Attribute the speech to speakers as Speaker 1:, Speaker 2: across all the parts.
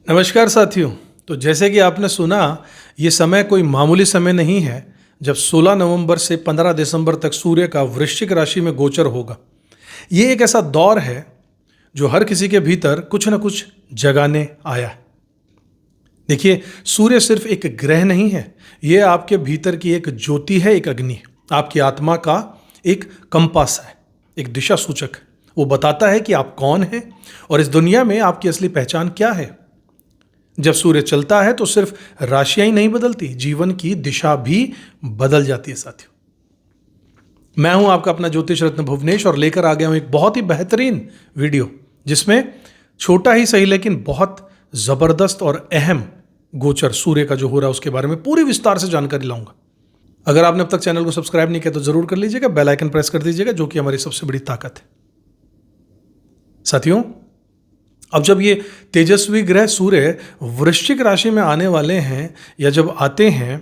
Speaker 1: नमस्कार साथियों। तो जैसे कि आपने सुना, ये समय कोई मामूली समय नहीं है जब 16 नवंबर से 15 दिसंबर तक सूर्य का वृश्चिक राशि में गोचर होगा। ये एक ऐसा दौर है जो हर किसी के भीतर कुछ न कुछ जगाने आया है। देखिए, सूर्य सिर्फ एक ग्रह नहीं है, ये आपके भीतर की एक ज्योति है, एक अग्नि है, आपकी आत्मा का एक कंपास है, एक दिशा सूचक है। वो बताता है कि आप कौन हैं और इस दुनिया में आपकी असली पहचान क्या है। जब सूर्य चलता है तो सिर्फ राशियां ही नहीं बदलती, जीवन की दिशा भी बदल जाती है। साथियों, मैं हूं आपका अपना ज्योतिष रत्न भुवनेश और लेकर आ गया हूं एक बहुत ही बेहतरीन वीडियो जिसमें छोटा ही सही लेकिन बहुत जबरदस्त और अहम गोचर सूर्य का जो हो रहा है उसके बारे में पूरी विस्तार से जानकारी लाऊंगा। अगर आपने अब तक चैनल को सब्सक्राइब नहीं किया तो जरूर कर लीजिएगा, बेल आइकन प्रेस कर दीजिएगा, जो कि हमारी सबसे बड़ी ताकत है। साथियों, अब जब ये तेजस्वी ग्रह सूर्य वृश्चिक राशि में आने वाले हैं या जब आते हैं,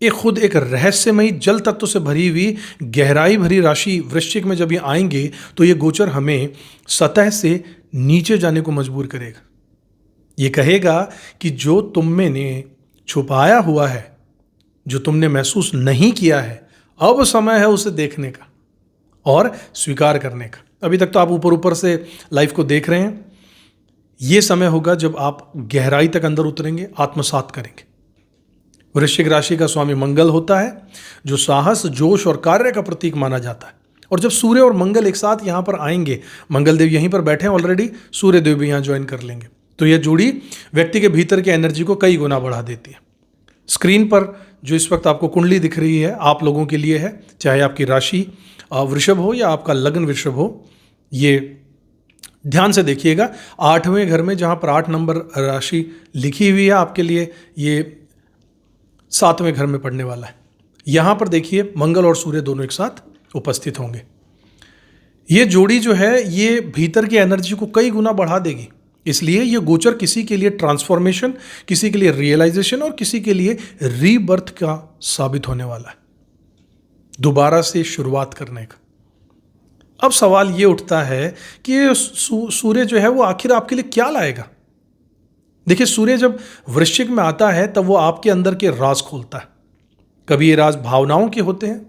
Speaker 1: ये खुद एक रहस्यमयी जल तत्व से भरी हुई गहराई भरी राशि वृश्चिक में जब ये आएंगे तो ये गोचर हमें सतह से नीचे जाने को मजबूर करेगा। ये कहेगा कि जो तुम में ने छुपाया हुआ है, जो तुमने महसूस नहीं किया है, अब समय है उसे देखने का और स्वीकार करने का। अभी तक तो आप ऊपर ऊपर से लाइफ को देख रहे हैं, ये समय होगा जब आप गहराई तक अंदर उतरेंगे, आत्मसात करेंगे। वृश्चिक राशि का स्वामी मंगल होता है, जो साहस, जोश और कार्य का प्रतीक माना जाता है। और जब सूर्य और मंगल एक साथ यहां पर आएंगे, मंगल देव यहीं पर बैठे हैं ऑलरेडी, सूर्य देव भी यहां ज्वाइन कर लेंगे, तो यह जोड़ी व्यक्ति के भीतर की एनर्जी को कई गुना बढ़ा देती है। स्क्रीन पर जो इस वक्त आपको कुंडली दिख रही है, आप लोगों के लिए है, चाहे आपकी राशि वृषभ हो या आपका लग्न वृषभ हो। ये ध्यान से देखिएगा, 8वें घर में जहां पर 8 नंबर राशि लिखी हुई है आपके लिए, ये 7वें घर में पड़ने वाला है। यहां पर देखिए, मंगल और सूर्य दोनों एक साथ उपस्थित होंगे। ये जोड़ी जो है ये भीतर की एनर्जी को कई गुना बढ़ा देगी। इसलिए ये गोचर किसी के लिए ट्रांसफॉर्मेशन, किसी के लिए रियलाइजेशन और किसी के लिए रीबर्थ का साबित होने वाला है, दोबारा से शुरुआत करने का। अब सवाल ये उठता है कि सूर्य जो है वो आखिर आपके लिए क्या लाएगा। देखिए, सूर्य जब वृश्चिक में आता है तब वो आपके अंदर के राज खोलता है। कभी ये राज भावनाओं के होते हैं,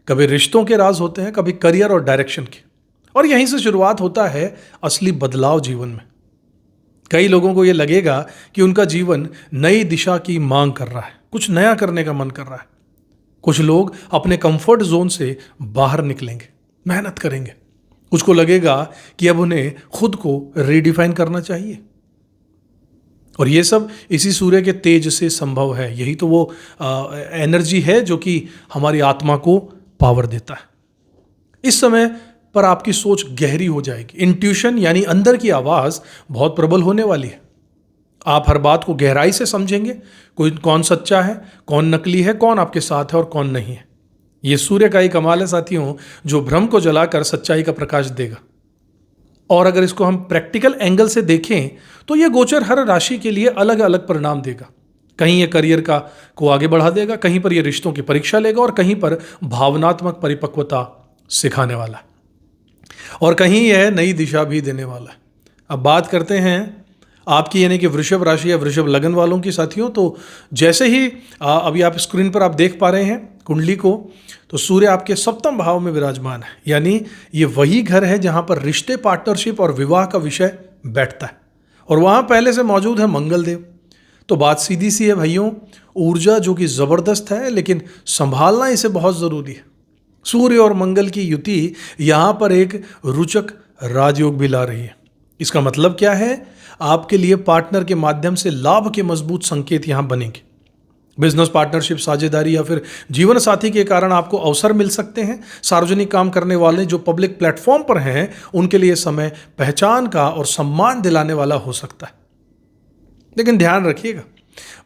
Speaker 1: कभी रिश्तों के राज होते हैं, कभी करियर और डायरेक्शन के, और यहीं से शुरुआत होता है असली बदलाव जीवन में। कई लोगों को ये लगेगा कि उनका जीवन नई दिशा की मांग कर रहा है, कुछ नया करने का मन कर रहा है। कुछ लोग अपने कंफर्ट जोन से बाहर निकलेंगे, मेहनत करेंगे। कुछ को लगेगा कि अब उन्हें खुद को रीडिफाइन करना चाहिए, और ये सब इसी सूर्य के तेज से संभव है। यही तो वो एनर्जी है जो कि हमारी आत्मा को पावर देता है। इस समय पर आपकी सोच गहरी हो जाएगी, इंट्यूशन यानी अंदर की आवाज बहुत प्रबल होने वाली है। आप हर बात को गहराई से समझेंगे, कोई कौन सच्चा है, कौन नकली है, कौन आपके साथ है और कौन नहीं है। ये सूर्य का ही कमाल है साथियों, जो भ्रम को जलाकर सच्चाई का प्रकाश देगा। और अगर इसको हम प्रैक्टिकल एंगल से देखें तो ये गोचर हर राशि के लिए अलग अलग परिणाम देगा। कहीं ये करियर को आगे बढ़ा देगा, कहीं पर ये रिश्तों की परीक्षा लेगा, और कहीं पर भावनात्मक परिपक्वता सिखाने वाला है, और कहीं यह नई दिशा भी देने वाला है। अब बात करते हैं आपकी, यानी कि वृषभ राशि या वृषभ लगन वालों की। साथियों, तो जैसे ही अभी आप स्क्रीन पर आप देख पा रहे हैं कुंडली को, तो सूर्य आपके 7वें भाव में विराजमान है, यानी ये वही घर है जहां पर रिश्ते, पार्टनरशिप और विवाह का विषय बैठता है, और वहां पहले से मौजूद है मंगल देव। तो बात सीधी सी है भाइयों, ऊर्जा जो कि जबरदस्त है, लेकिन संभालना इसे बहुत जरूरी है। सूर्य और मंगल की युति यहां पर एक रुचक राजयोग भी ला रही है। इसका मतलब क्या है, आपके लिए पार्टनर के माध्यम से लाभ के मजबूत संकेत यहां बनेंगे। बिजनेस पार्टनरशिप, साझेदारी या फिर जीवन साथी के कारण आपको अवसर मिल सकते हैं। सार्वजनिक काम करने वाले जो पब्लिक प्लेटफॉर्म पर हैं, उनके लिए समय पहचान का और सम्मान दिलाने वाला हो सकता है। लेकिन ध्यान रखिएगा,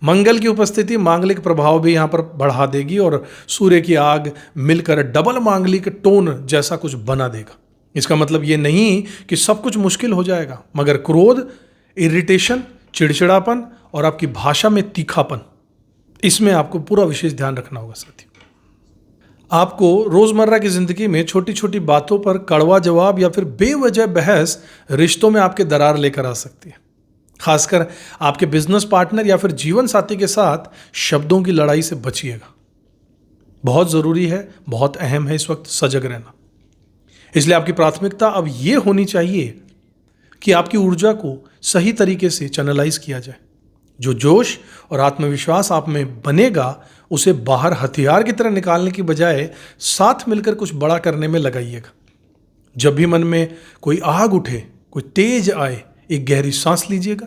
Speaker 1: मंगल की उपस्थिति मांगलिक प्रभाव भी यहां पर बढ़ा देगी, और सूर्य की आग मिलकर डबल मांगलिक टोन जैसा कुछ बना देगा। इसका मतलब ये नहीं कि सब कुछ मुश्किल हो जाएगा, मगर क्रोध, इरिटेशन, चिड़चिड़ापन और आपकी भाषा में तीखापन, इसमें आपको पूरा विशेष ध्यान रखना होगा। साथियों, आपको रोजमर्रा की जिंदगी में छोटी छोटी बातों पर कड़वा जवाब या फिर बेवजह बहस रिश्तों में आपके दरार लेकर आ सकती है। खासकर आपके बिजनेस पार्टनर या फिर जीवन साथी के साथ शब्दों की लड़ाई से बचिएगा। बहुत ज़रूरी है, बहुत अहम है इस वक्त सजग रहना। इसलिए आपकी प्राथमिकता अब यह होनी चाहिए कि आपकी ऊर्जा को सही तरीके से चैनलाइज किया जाए। जो जोश और आत्मविश्वास आप में बनेगा उसे बाहर हथियार की तरह निकालने की बजाय साथ मिलकर कुछ बड़ा करने में लगाइएगा। जब भी मन में कोई आग उठे, कोई तेज आए, एक गहरी सांस लीजिएगा।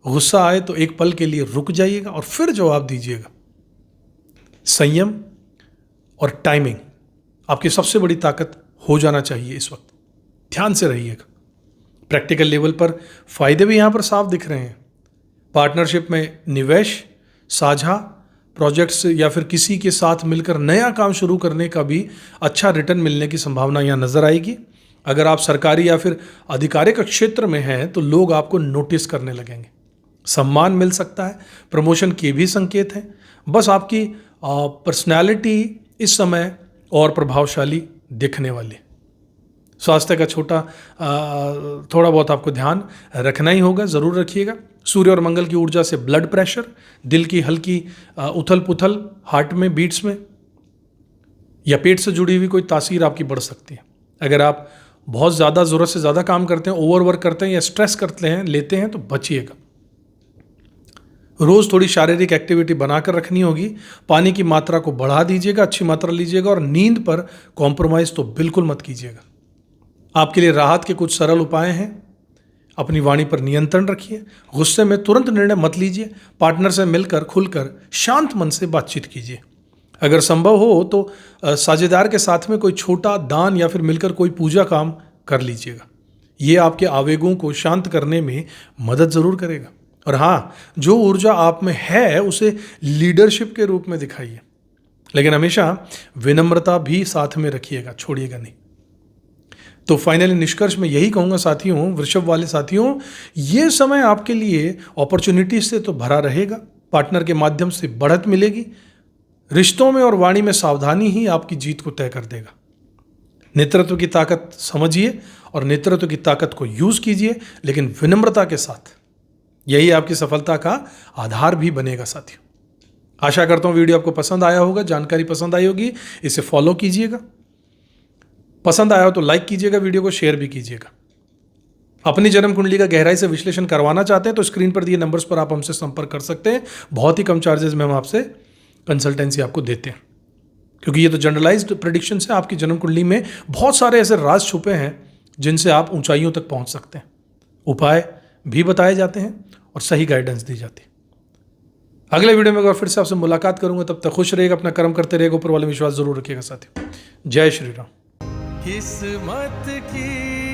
Speaker 1: गुस्सा आए तो एक पल के लिए रुक जाइएगा और फिर जवाब दीजिएगा। संयम और टाइमिंग आपकी सबसे बड़ी ताकत हो जाना चाहिए इस वक्त। ध्यान से रहिएगा। प्रैक्टिकल लेवल पर फायदे भी यहां पर साफ दिख रहे हैं। पार्टनरशिप में निवेश, साझा प्रोजेक्ट्स या फिर किसी के साथ मिलकर नया काम शुरू करने का भी अच्छा रिटर्न मिलने की संभावना यहां नजर आएगी। अगर आप सरकारी या फिर आधिकारिक क्षेत्र में हैं तो लोग आपको नोटिस करने लगेंगे। सम्मान मिल सकता है, प्रमोशन के भी संकेत हैं। बस आपकी पर्सनैलिटी इस समय और प्रभावशाली दिखने वाली। स्वास्थ्य का थोड़ा बहुत आपको ध्यान रखना ही होगा, ज़रूर रखिएगा। सूर्य और मंगल की ऊर्जा से ब्लड प्रेशर, दिल की हल्की उथल पुथल, हार्ट में बीट्स में या पेट से जुड़ी हुई कोई तासीर आपकी बढ़ सकती है। अगर आप बहुत ज़्यादा ज़रूरत से ज़्यादा काम करते हैं, ओवरवर्क करते हैं या स्ट्रेस लेते हैं तो बचिएगा। रोज़ थोड़ी शारीरिक एक्टिविटी बनाकर रखनी होगी। पानी की मात्रा को बढ़ा दीजिएगा, अच्छी मात्रा लीजिएगा और नींद पर कॉम्प्रोमाइज़ तो बिल्कुल मत कीजिएगा। आपके लिए राहत के कुछ सरल उपाय हैं। अपनी वाणी पर नियंत्रण रखिए। गुस्से में तुरंत निर्णय मत लीजिए। पार्टनर से मिलकर खुलकर शांत मन से बातचीत कीजिए। अगर संभव हो तो साझेदार के साथ में कोई छोटा दान या फिर मिलकर कोई पूजा काम कर लीजिएगा। ये आपके आवेगों को शांत करने में मदद ज़रूर करेगा। और हाँ, जो ऊर्जा आप में है उसे लीडरशिप के रूप में दिखाइए, लेकिन हमेशा विनम्रता भी साथ में रखिएगा, छोड़िएगा नहीं। तो फाइनली निष्कर्ष में यही कहूँगा साथियों, वृषभ वाले साथियों, ये समय आपके लिए अपॉर्चुनिटी से तो भरा रहेगा। पार्टनर के माध्यम से बढ़त मिलेगी। रिश्तों में और वाणी में सावधानी ही आपकी जीत को तय कर देगा। नेतृत्व की ताकत समझिए और नेतृत्व की ताकत को यूज कीजिए, लेकिन विनम्रता के साथ। यही आपकी सफलता का आधार भी बनेगा साथियों। आशा करता हूं वीडियो आपको पसंद आया होगा, जानकारी पसंद आई होगी। इसे फॉलो कीजिएगा। पसंद आया हो तो लाइक कीजिएगा, वीडियो को शेयर भी कीजिएगा। अपनी जन्म कुंडली का गहराई से विश्लेषण करवाना चाहते हैं तो स्क्रीन पर दिए नंबर्स पर आप हमसे संपर्क कर सकते हैं। बहुत ही कम चार्जेस में हम आपसे कंसल्टेंसी आपको देते हैं, क्योंकि ये तो जनरलाइज्ड प्रेडिक्शन है। आपकी जन्म कुंडली में बहुत सारे ऐसे राज छुपे हैं जिनसे आप ऊंचाइयों तक पहुंच सकते हैं। उपाय भी बताए जाते हैं और सही गाइडेंस दी जाती है। अगले वीडियो में अगर फिर से आपसे मुलाकात करूंगा, तब तक खुश रहेगा, अपना कर्म करते रहेगा, ऊपर वाले विश्वास जरूर रखिएगा साथियों। जय श्री राम।
Speaker 2: किस्मत की